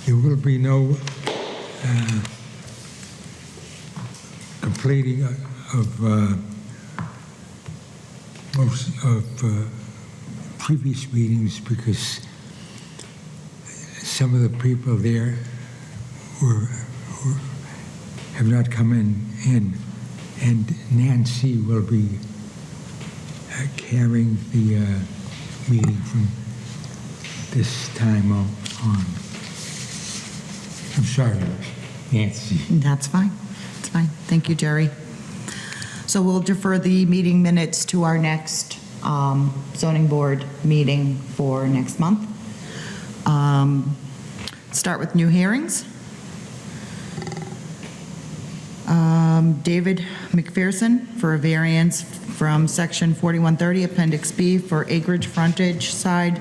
There will be no completing of most of previous meetings because some of the people there have not come in, and Nancy will be carrying the meeting from this time on. I'm sorry, Nancy. That's fine. That's fine. Thank you, Jerry. So we'll defer the meeting minutes to our next zoning board meeting for next month. Start with new hearings. David McPherson for a variance from section 4130, appendix B for acreage, frontage, side,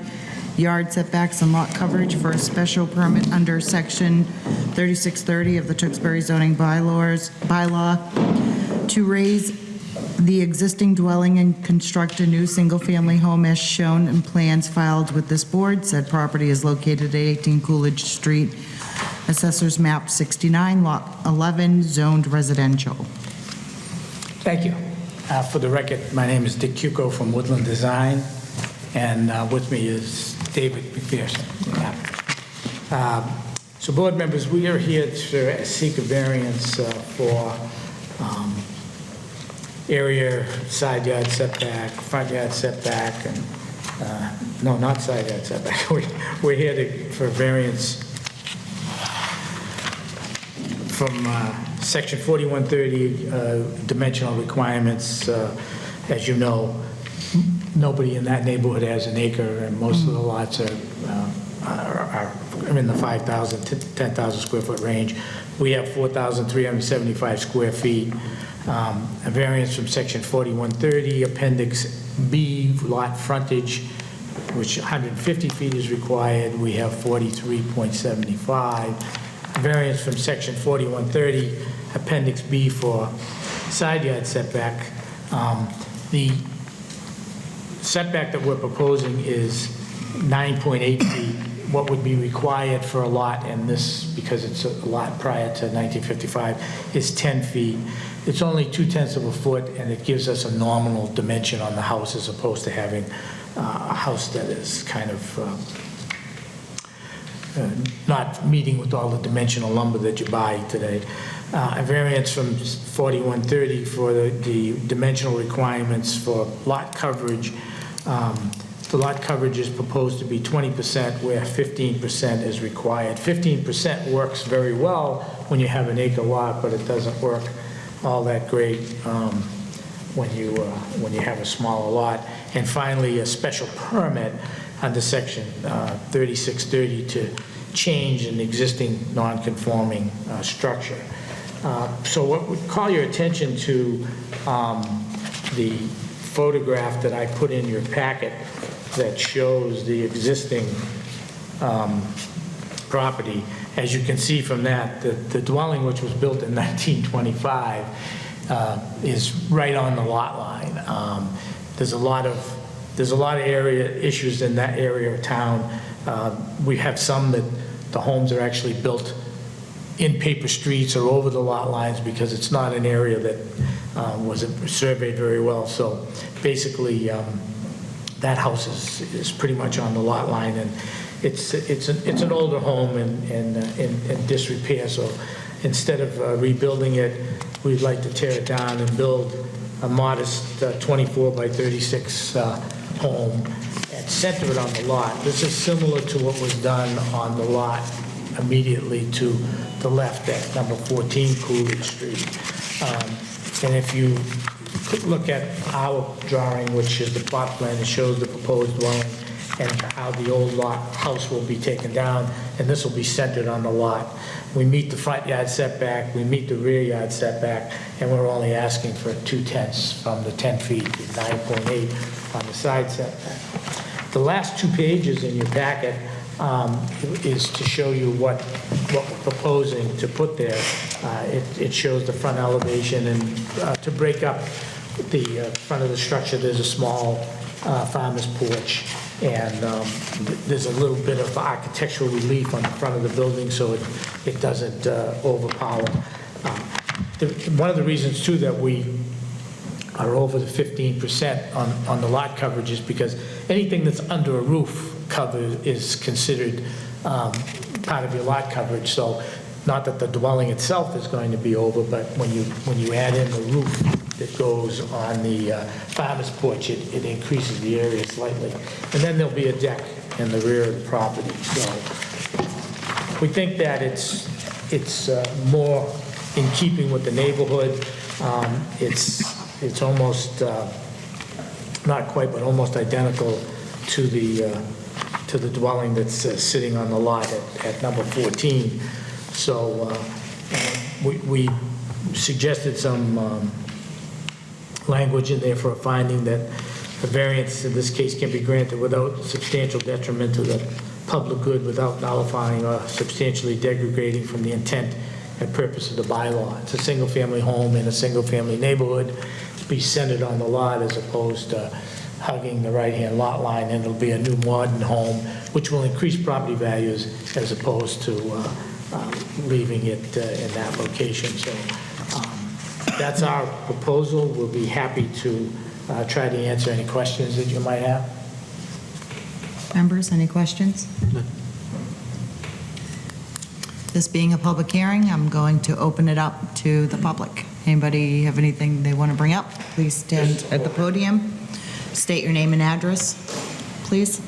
yard setbacks, and lot coverage for a special permit under section 3630 of the Tewksbury zoning bylaw to raise the existing dwelling and construct a new single-family home as shown in plans filed with this board. Said property is located at 18 Coolidge Street, Assessors Map 69, Lot 11, zoned residential. Thank you. For the record, my name is Dick Cuco from Woodland Design, and with me is David McPherson. So board members, we are here to seek a variance for area, side yard setback, front yard setback, and no, not side yard setback. We're here for variance from section 4130 dimensional requirements. As you know, nobody in that neighborhood has an acre, and most of the lots are in the 5,000 to 10,000 square foot range. We have 4,375 square feet. A variance from section 4130, appendix B, lot frontage, which 150 feet is required. We have 43.75. Variance from section 4130, appendix B for side yard setback. The setback that we're proposing is 9.8 feet. What would be required for a lot, and this, because it's a lot prior to 1955, is 10 feet. It's only 0.2 of a foot, and it gives us a nominal dimension on the house as opposed to having a house that is kind of not meeting with all the dimensional lumber that you buy today. A variance from 4130 for the dimensional requirements for lot coverage. The lot coverage is proposed to be 20%, where 15% is required. 15% works very well when you have an acre lot, but it doesn't work all that great when you have a smaller lot. And finally, a special permit under section 3630 to change an existing non-conforming structure. So what would call your attention to the photograph that I put in your packet that shows the existing property. As you can see from that, the dwelling, which was built in 1925, is right on the lot line. There's a lot of area issues in that area of town. We have some that the homes are actually built in paper streets or over the lot lines because it's not an area that wasn't surveyed very well. So basically, that house is pretty much on the lot line, and it's an older home and in disrepair. So instead of rebuilding it, we'd like to tear it down and build a modest 24 by 36 home and center it on the lot. This is similar to what was done on the lot immediately to the left at number 14 Coolidge Street. And if you look at our drawing, which is the plot plan, it shows the proposed dwelling and how the old house will be taken down, and this will be centered on the lot. We meet the front yard setback, we meet the rear yard setback, and we're only asking for 0.2 from the 10 feet, 9.8 on the side setback. The last 2 pages in your packet is to show you what we're proposing to put there. It shows the front elevation, and to break up the front of the structure, there's a small farmer's porch, and there's a little bit of architectural relief on the front of the building, so it doesn't overpower. One of the reasons, too, that we are over the 15% on the lot coverage is because anything that's under a roof cover is considered part of your lot coverage. So not that the dwelling itself is going to be over, but when you add in the roof that goes on the farmer's porch, it increases the area slightly. And then there'll be a deck in the rear of the property. So we think that it's more in keeping with the neighborhood. It's almost, not quite, but almost identical to the dwelling that's sitting on the lot at number 14. So we suggested some language in there for a finding that a variance in this case can be granted without substantial detriment to the public good, without nullifying or substantially degrading from the intent and purpose of the bylaw. It's a single-family home in a single-family neighborhood to be centered on the lot as opposed to hugging the right-hand lot line, and it'll be a new modern home, which will increase property values as opposed to leaving it in that location. So that's our proposal. We'll be happy to try to answer any questions that you might have. Members, any questions? No. This being a public hearing, I'm going to open it up to the public. Anybody have anything they want to bring up? Please stand at the podium. State your name and address, please.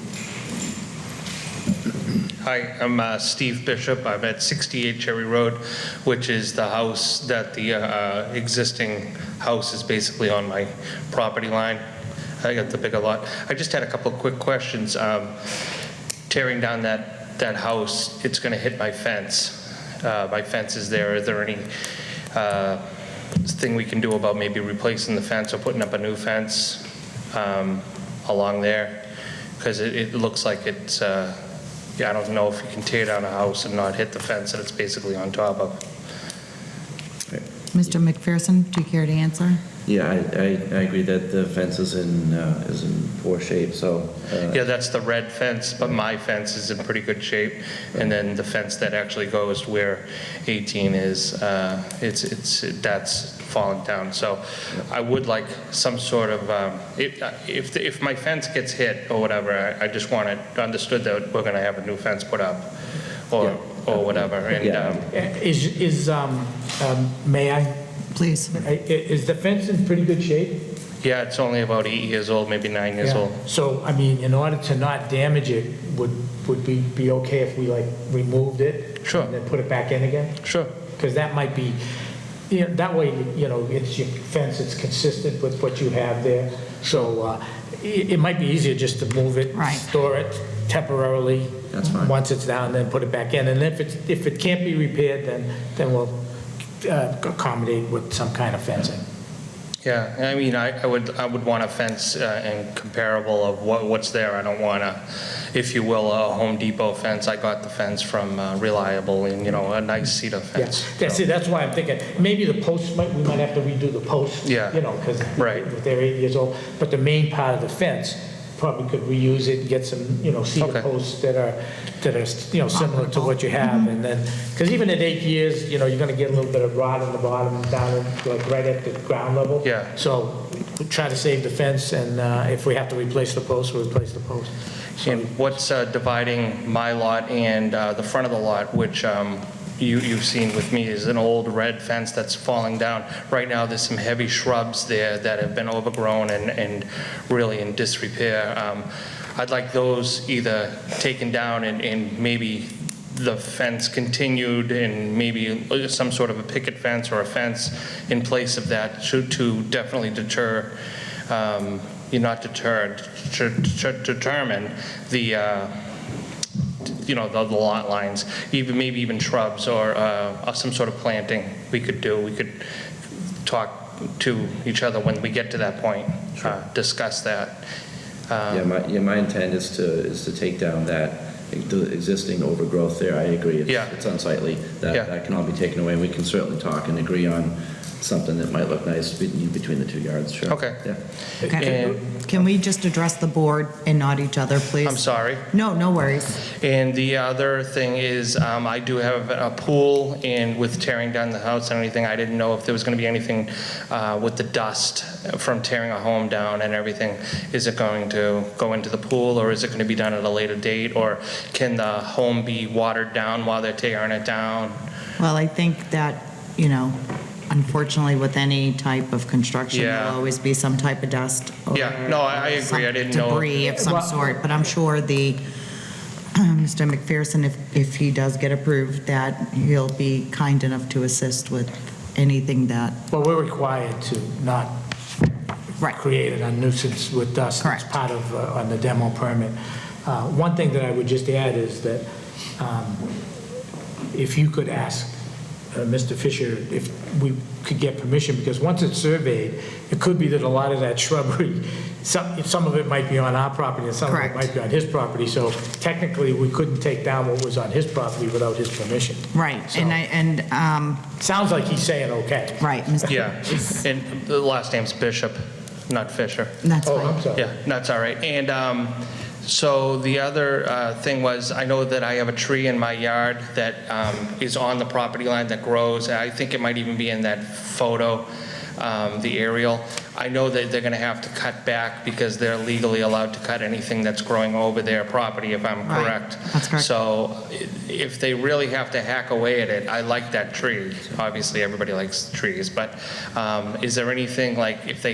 Hi, I'm Steve Bishop. I'm at 68 Cherry Road, which is the house that the existing house is basically on my property line. I got the bigger lot. I just had a couple of quick questions. Tearing down that house, it's going to hit my fence. My fence is there. Is there any thing we can do about maybe replacing the fence or putting up a new fence along there? Because it looks like it's, I don't know if you can tear down a house and not hit the fence that it's basically on top of. Mr. McPherson, do you care to answer? Yeah, I agree that the fence is in poor shape, so. Yeah, that's the red fence, but my fence is in pretty good shape. And then the fence that actually goes where 18 is, that's falling down. So I would like some sort of, if my fence gets hit or whatever, I just want it understood that we're going to have a new fence put up or whatever. And May I? Please. Is the fence in pretty good shape? yeah, it's only about 8 years old, maybe 9 years old. So, I mean, in order to not damage it, would be okay if we like removed it? Sure. And then put it back in again? Sure. Because that might be, that way, it's your fence, it's consistent with what you have there. So it might be easier just to move it, Right. store it temporarily. That's fine. Once it's down, then put it back in. And if it can't be repaired, then we'll accommodate with some kind of fencing. Yeah, I mean, I would want a fence and comparable of what's there. I don't want a, if you will, a Home Depot fence. I got the fence from Reliable, and a nice cedar fence. Yeah, that's why I'm thinking, maybe the posts, we might have to redo the posts. Yeah. Because Right. they're 8 years old. But the main part of the fence, probably could reuse it and get some, cedar Okay. posts that are similar to what you have. And then, because even at 8 years, you're going to get a little bit of rot in the bottom, down like right at the ground level. Yeah. So we try to save the fence, and if we have to replace the post, we'll replace the post. And what's dividing my lot and the front of the lot, which you've seen with me, is an old red fence that's falling down. Right now, there's some heavy shrubs there that have been overgrown and really in disrepair. I'd like those either taken down and maybe the fence continued, and maybe some sort of a picket fence or a fence in place of that to definitely deter, not deter, to determine the the lot lines, maybe even shrubs or some sort of planting we could do. We could talk to each other when we get to that point, discuss that. My intent is to take down the existing overgrowth there. I agree. It's unsightly. That can all be taken away. We can certainly talk and agree on something that might look nice between the 2 yards, sure. Okay. Yeah. Okay. Can we just address the board and not each other, please? I'm sorry. No, no worries. And the other thing is, I do have a pool, and with tearing down the house and everything, I didn't know if there was going to be anything with the dust from tearing a home down and everything. Is it going to go into the pool, or is it going to be done at a later date, or can the home be watered down while they're tearing it down? Well, I think that, unfortunately, with any type of construction, Yeah. there'll always be some type of dust. Or Yeah, no, I agree. some I didn't know. Debris of some Well- sort, but I'm sure Mr. McPherson, if he does get approved, that he'll be kind enough to assist with anything that, Well, we're required to not right, create a nuisance with dust. Correct. It's part of, on the demo permit. One thing that I would just add is that if you could ask Mr. Fisher if we could get permission, because once it's surveyed, it could be that a lot of that shrubbery, some of it might be on our property and some of it Correct. might be on his property. So technically, we couldn't take down what was on his property without his permission. right, So- and Sounds like he's saying okay. right, Mr. Yeah, and the last name's Bishop, not Fisher. That's Oh, fine. I'm sorry. Yeah, that's all right. And so the other thing was, I know that I have a tree in my yard that is on the property line that grows. I think it might even be in that photo, the aerial. I know that they're going to have to cut back because they're legally allowed to cut anything that's growing over their property, if I'm Right. correct. That's correct. So if they really have to hack away at it, I like that tree. Obviously, everybody likes trees, but is there anything like if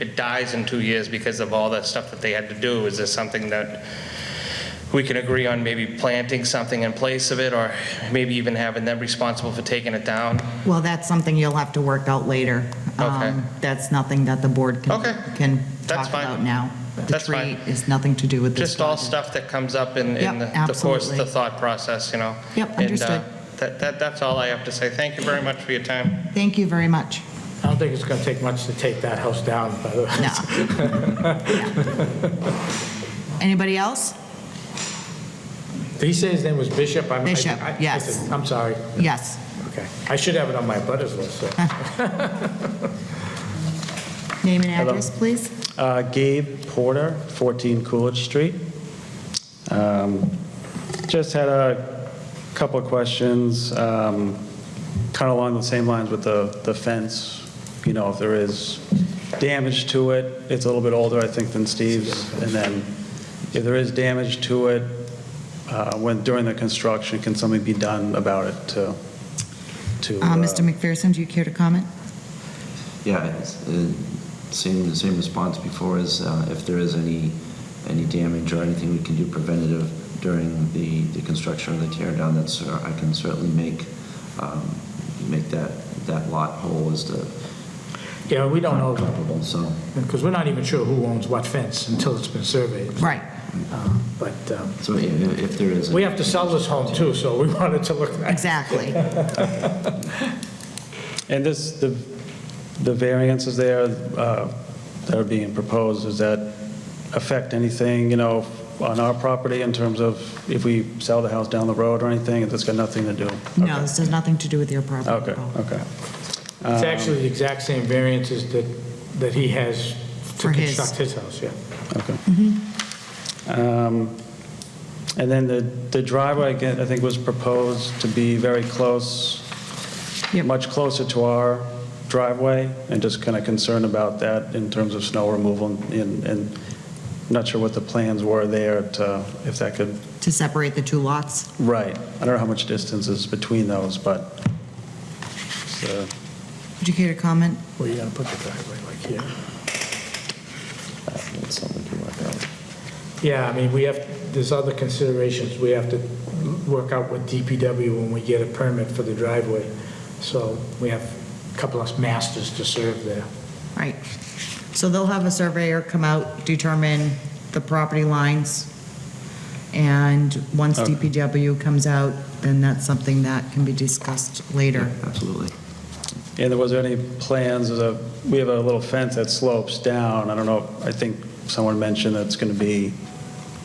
it dies in 2 years because of all that stuff that they had to do, is there something that we can agree on, maybe planting something in place of it, or maybe even having them responsible for taking it down? Well, that's something you'll have to work out later. Okay. That's nothing that the board Okay. can That's talk fine. about now. That's The fine. tree is nothing to do with this Just all project. stuff that comes up in Yep, the course, absolutely. the thought process, you know? Yep, And, understood. That's all I have to say. Thank you very much for your time. Thank you very much. I don't think it's going to take much to take that house down, by the way. No. Anybody else? Did he say his name was Bishop? Bishop, yes. I'm sorry. Yes. Okay. I should have it on my butters list, so. Name and address, please. Gabe Porter, 14 Coolidge Street. Just had a couple of questions, kind of along the same lines with the fence. If there is damage to it, it's a little bit older, I think, than Steve's. And then if there is damage to it, during the construction, can something be done about it to? Mr. McPherson, do you care to comment? Yeah, it's, same response before is if there is any damage or anything we can do preventative during the construction or the tear down, that's I can certainly make that lot whole as the Yeah, we don't know, comparable. So because we're not even sure who owns what fence until it's been surveyed. Right. But so yeah, if there is, we have to sell this home too, so we wanted to look nice. Exactly. And the variances there that are being proposed, does that affect anything, on our property in terms of if we sell the house down the road or anything? That's got nothing to do? No, this has nothing to do with your property. Okay, at all. okay. It's actually the exact same variances that he has to For his. construct his house, yeah. Okay. And then the driveway, again, I think was proposed to be very close, Yep. much closer to our driveway, and just kind of concerned about that in terms of snow removal, and not sure what the plans were there to, if that could, To separate the two lots? right. I don't know how much distance is between those, but, so, Would you care to comment? Where are you going to put the driveway, like here? that's something to work out. Yeah, I mean, there's other considerations we have to work out with DPW when we get a permit for the driveway. So we have a couple of masters to serve there. Right. So they'll have a surveyor come out, determine the property lines, and once Okay. DPW comes out, then that's something that can be discussed later. Absolutely. and was there any plans, we have a little fence that slopes down, I don't know, I think someone mentioned that it's going to be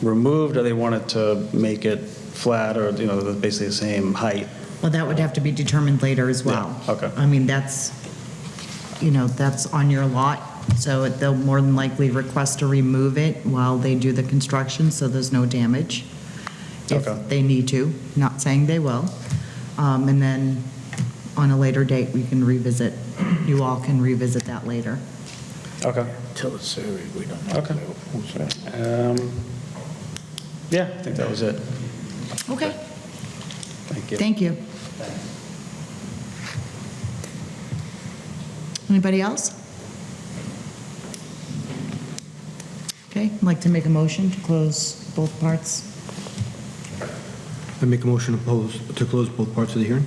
removed, or they wanted to make it flat, or, basically the same height? Well, that would have to be determined later as well. Yeah, okay. I mean, that's that's on your lot, so they'll more than likely request to remove it while they do the construction, so there's no damage. If Okay. they need to, not saying they will. And then on a later date, we can revisit, you all can revisit that later. Okay. Till it's surveyed, we don't know. Okay. Yeah, I think that was it. Okay. Thank you. Thank you. Anybody else? Okay, I'd like to make a motion to close both parts. I make a motion to close both parts of the hearing.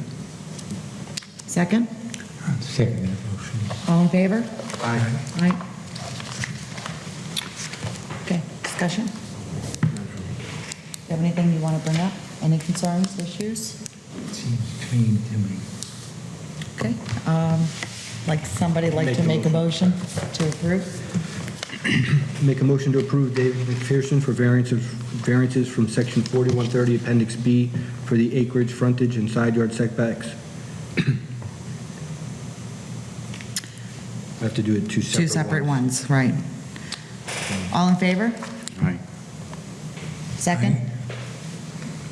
Second? I'll second that motion. All in favor? Aye. Aye. Okay, discussion? You have anything you want to bring up? Any concerns, issues? It seems clean to me. Okay, somebody like to make a motion to approve? Make a motion to approve David McPherson for variances from section 4130, appendix B, for the acreage, frontage, and side yard setbacks. I have to do it two separate Two separate ones, right. All in favor? Aye. Second? Aye.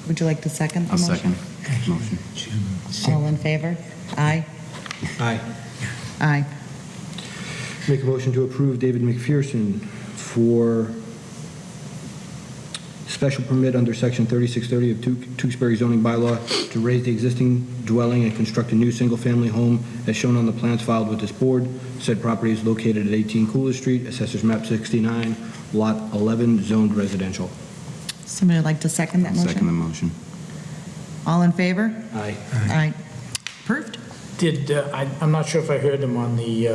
Would you like to second the I'll motion? second motion. All in favor? Aye. Aye. Aye. Make a motion to approve David McPherson for special permit under section 3630 of Tewksbury zoning bylaw to raise the existing dwelling and construct a new single-family home as shown on the plans filed with this board. Said property is located at 18 Coolidge Street, Assessors Map 69, Lot 11, zoned residential. Somebody like to second that motion? Second the motion. All in favor? Aye. Aye. Approved? I'm not sure if I heard them on the,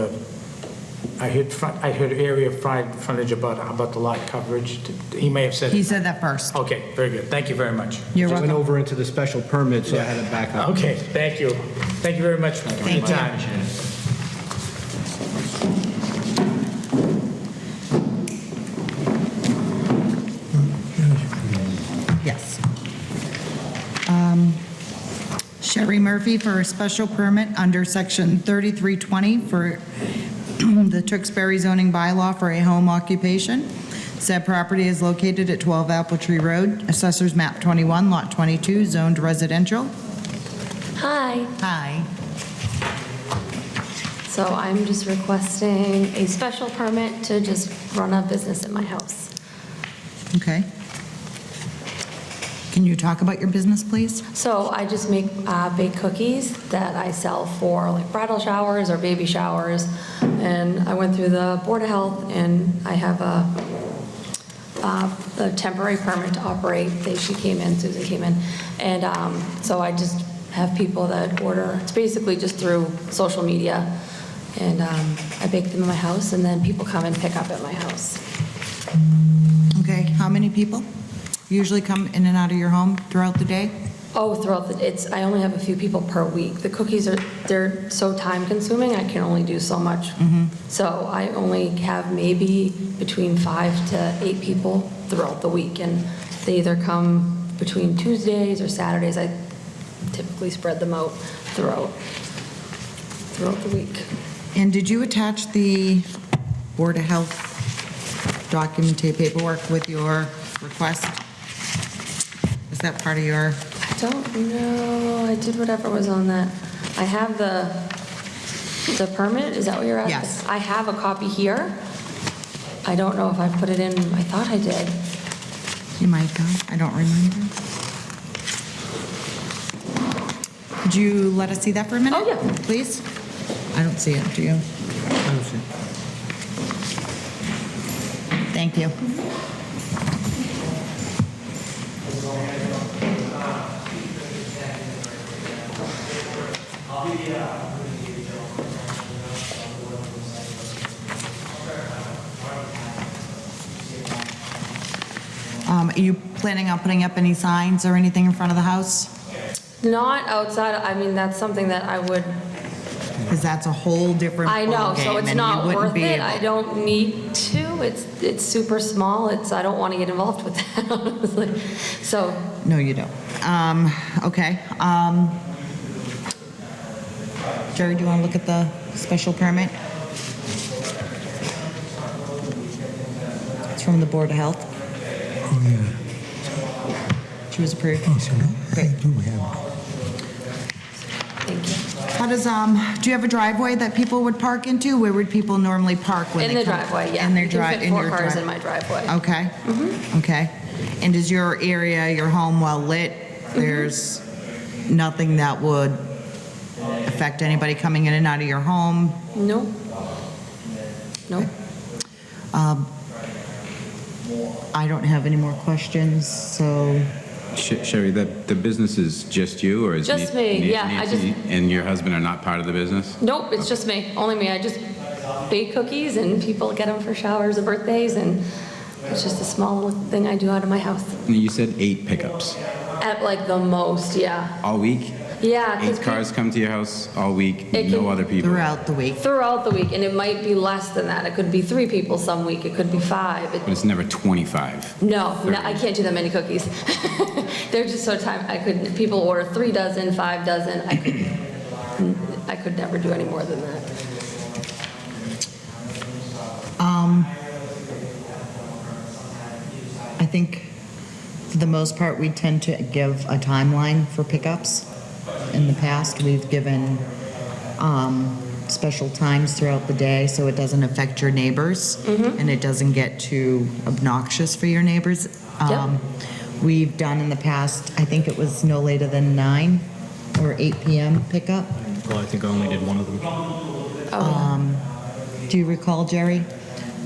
I heard area frontage about the lot coverage. He may have said He it. said that first. Okay, very good. Thank you very much. You're Just went welcome. over into the special permit, so I had it back up. Okay, thank you. Thank you very much for your Thank you. time. Yes. Sherry Murphy for a special permit under section 3320 for the Tewksbury zoning bylaw for a home occupation. Said property is located at 12 Apple Tree Road, Assessors Map 21, Lot 22, zoned residential. Hi, Hi. so I'm just requesting a special permit to just run a business in my house. Okay. Can you talk about your business, please? So I just make baked cookies that I sell for like bridal showers or baby showers. And I went through the Board of Health and I have a temporary permit to operate. She came in, Susan came in. And so I just have people that order, it's basically just through social media. And I bake them in my house and then people come and pick up at my house. Okay, how many people usually come in and out of your home throughout the day? Oh, I only have a few people per week. The cookies they're so time consuming, I can only do so much. So I only have maybe between 5 to 8 people throughout the week. And they either come between Tuesdays or Saturdays. I typically spread them out throughout the week. And did you attach the Board of Health paperwork with your request? Is that part of your, I don't know, I did whatever was on that. I have the permit, is that what you're asking? Yes. I have a copy here. I don't know if I put it in, I thought I did. you might have, I don't remember. Could you let us see that for a minute? Oh, yeah. Please? I don't see it, do you? I don't see it. Thank you. Are you planning on putting up any signs or anything in front of the house? Not outside, I mean, that's something that I would, Because that's a whole different I know, so ballgame, it's and not you wouldn't worth be it. able- I don't need to. It's super small. I don't want to get involved with that, honestly. So, No, you don't. Okay. Jerry, do you want to look at the special permit? It's from the Board of Health. Oh, yeah. She was approved. Oh, so I Great. do have, Thank you. How does, do you have a driveway that people would park into? Where would people normally park when In they the come? driveway, yeah. In their You can drive, fit in 4 your cars drive. in my driveway. Okay. Okay. And is your area, your home well lit? There's nothing that would affect anybody coming in and out of your home? No. No. I don't have any more questions, so, Sherry, the business is just you, or is Just me, yeah, I Nancy and your husband are not part of the business? Nope, it's just me, only me. I just bake cookies and people get them for showers or birthdays, and it's just a small little thing I do out of my house. And you said 8 pickups At like the most, yeah. all week? Yeah. 'cause 8 cars come to your house all week, It no can- other people? throughout the week. throughout the week, and it might be less than that. It could be 3 people some week, it could be 5. But it's never 25? No, I can't do that many cookies. They're just so time, I couldn't, people order 3 dozen, 5 dozen, I could never do any more than that. I think for the most part, we tend to give a timeline for pickups. In the past, we've given special times throughout the day so it doesn't affect your neighbors and it doesn't get too obnoxious for your neighbors. We've done in the past, I think it was no later than 9 or 8 p.m. pickup. Well, I think I only did one of them. Do you recall, Jerry?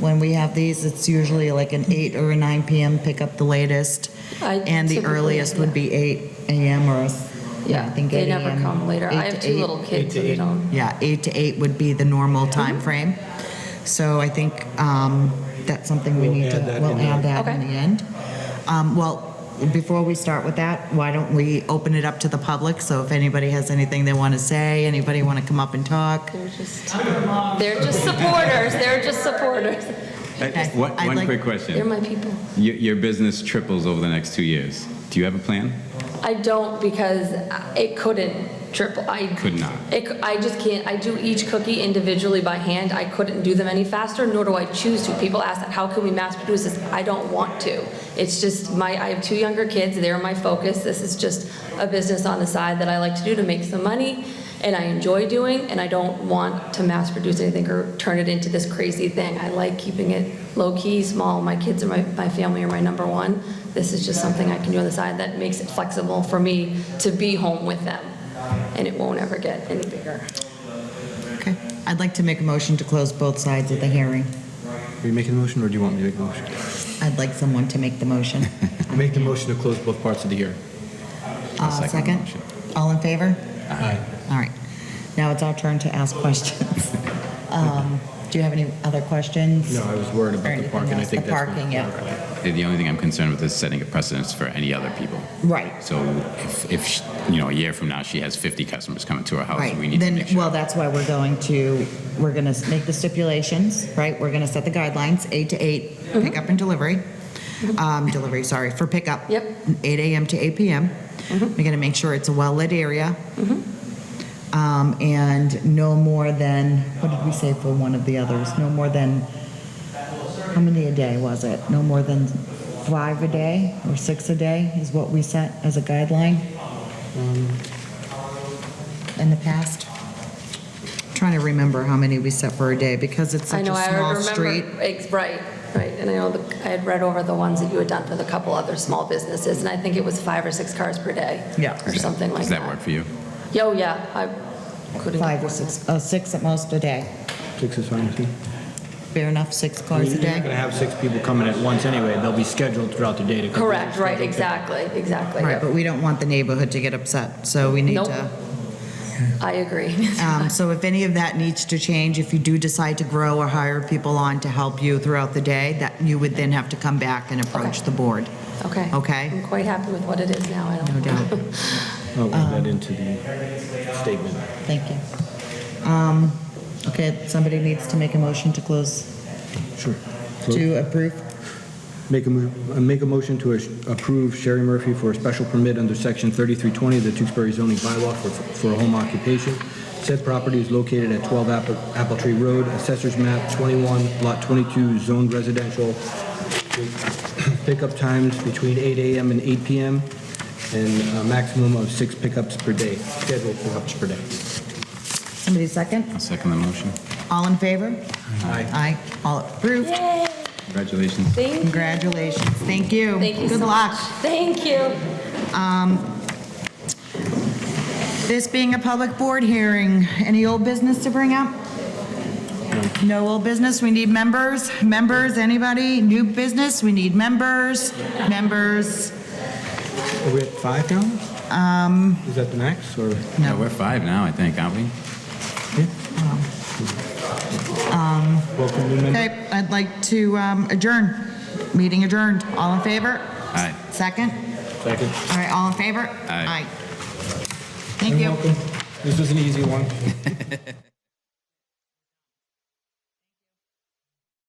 When we have these, it's usually like an 8 or a 9 p.m. pickup, the latest. I And the typically, earliest would be 8 a.m. or, I think 8 They never a.m. come later. 8 I have to 2 8. little kids, so they don't. Yeah, 8 to 8 would be the normal time frame. So I think that's something we need to, we'll add that in the Okay. end. Well, before we start with that, why don't we open it up to the public? So if anybody has anything they want to say, anybody want to come up and talk? They're just supporters. They're just supporters. Okay. One I'd like- quick They're question. my people. Your business triples over the next 2 years. Do you have a plan? I don't because it couldn't triple. Could not. I just can't. I do each cookie individually by hand. I couldn't do them any faster, nor do I choose to. People ask that, how can we mass produce this? I don't want to. It's just I have 2 younger kids. They're my focus. This is just a business on the side that I like to do to make some money and I enjoy doing, and I don't want to mass produce anything or turn it into this crazy thing. I like keeping it low key, small. My kids are my family are my number one. This is just something I can do on the side that makes it flexible for me to be home with them, and it won't ever get any bigger. Okay. I'd like to make a motion to close both sides of the hearing. Are you making the motion, or do you want me to make the motion? I'd like someone to make the motion. I make the motion to close both parts of the hearing. second the Second? motion. All in favor? Aye. All right. Now it's our turn to ask questions. Do you have any other questions? No, I was worried Or about the anything parking. I else? think The that's parking, been yeah. clarified. The only thing I'm concerned with is setting a precedence for any other people. Right. So if a year from now, she has 50 customers coming to her house, Right. we need to Then, make sure. well, that's why we're going to make the stipulations, right? We're going to set the guidelines, 8 to 8, pickup and delivery. For pickup. Yep. 8 a.m. to 8 p.m. We're going to make sure it's a well-lit area. And no more than, what did we say for one of the others? No more than, how many a day was it? No more than 5 a day or 6 a day is what we set as a guideline in the past? Trying to remember how many we set for a day because it's I such know, a I small remember, street. right, and I know I had read over the ones that you had done for the couple other small businesses, and I think it was 5 or 6 cars per day. Yeah. Or something like that. Does that work for you? Oh, yeah, I couldn't. 5 or 6, 6 at most a day. 6 is fine with me. Fair enough, 6 I cars mean, a you're not going to day? have 6 people coming at once anyway. They'll be scheduled throughout the day to come. Correct, right, exactly, Right, yep. but we don't want the neighborhood to get upset, so we need Nope. to. I agree. So if any of that needs to change, if you do decide to grow or hire people on to help you throughout the day, that you would then have to come back and approach Okay. the board. Okay. Okay. I'm quite happy with what it is now. I No don't. doubt. I'll add that into the statement. Thank you. Okay, somebody needs to make a motion to close, Sure. to approve. Make a motion to approve Sherry Murphy for a special permit under Section 3320 of the Tewksbury zoning bylaw for a home occupation. Said property is located at 12 Apple Tree Road, Assessors Map 21, Lot 22, Zoned Residential, with pickup times between 8 a.m. and 8 p.m., and a maximum of 6 pickups per day, scheduled pickups per day. Somebody second? I'll second the motion. All in favor? Aye. Aye. All approved? Yay! Congratulations. Thank you. Congratulations. Thank you. Thank you Good so luck. much. Thank you. This being a public board hearing, any old business to bring up? No old business, we need members. Members, anybody? New business, we need members. Members, Are we at 5 now? Is that the max, or? Yeah, we're 5 now, I think, aren't we? Welcome, new member. okay, I'd like to adjourn. Meeting adjourned. All in favor? Aye. Second? Second. All right, all in favor? Aye. Thank you. You're welcome. This was an easy one.